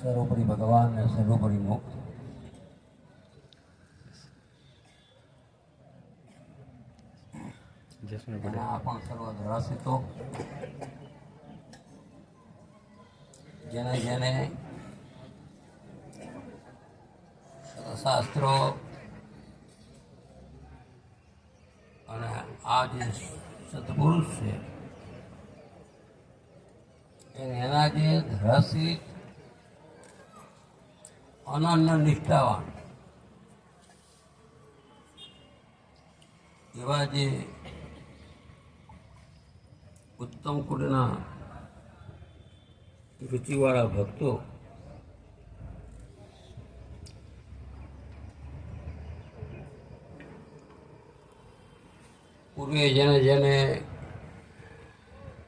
સર્વોપરી ભગવાન ને સર્વોપરી મુક્ત. આ પણ સર્વ ધરાશીતો જેને જેને શાસ્ત્રો અને આ જે સત્પુરુષ છે એના જે ધરાશી અનન્ય નિષ્ઠાવાન એવા જે ઉત્તમ કુળના રુચિવાળા ભક્તો પૂર્વે જેને જેને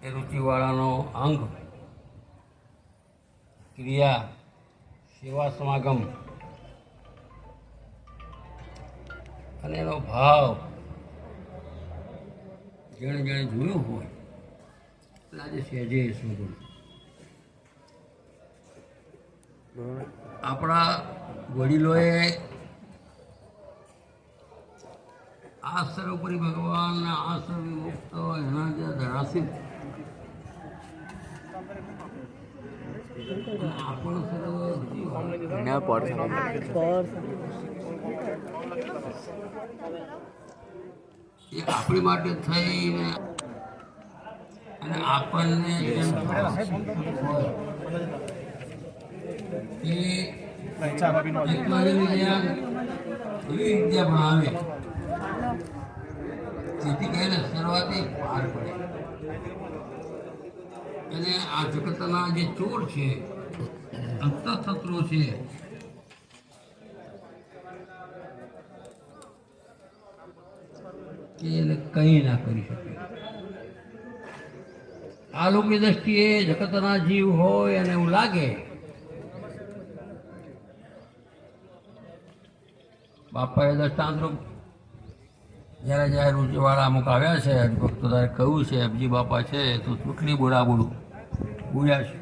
એ રુચિવાળાનો અંગ ક્રિયા સેવા સમાગમ અને એનો ભાવ જેણે જેણે જોયું હોય એટલે આજે સહેજે શું આપણા વડીલોએ આ સર્વોપરી ભગવાન આ સર્વમુક્ત એના જે ધરાશી આપણો સર્વ એ આપણી માટે થઈને અને આપણને વિદ્યા ભણાવે જેથી કરીને શરૂઆતી પાર પડે અને આ જગતના જે ચોર છે અંતઃશત્રુ છે કે એને કંઈ ના કરી શકે. આ લોકોની દ્રષ્ટિએ જગતના જીવ હોય અને એવું લાગે બાપાએ દ્રષ્ટાંતરૂપ જ્યારે જ્યારે રુચિવાળા અમુક આવ્યા છે હરિભક્તો તારે કહ્યું છે અબજી બાપા છે તો ચૂંટણી બોલા બોલું બોલ્યા છે.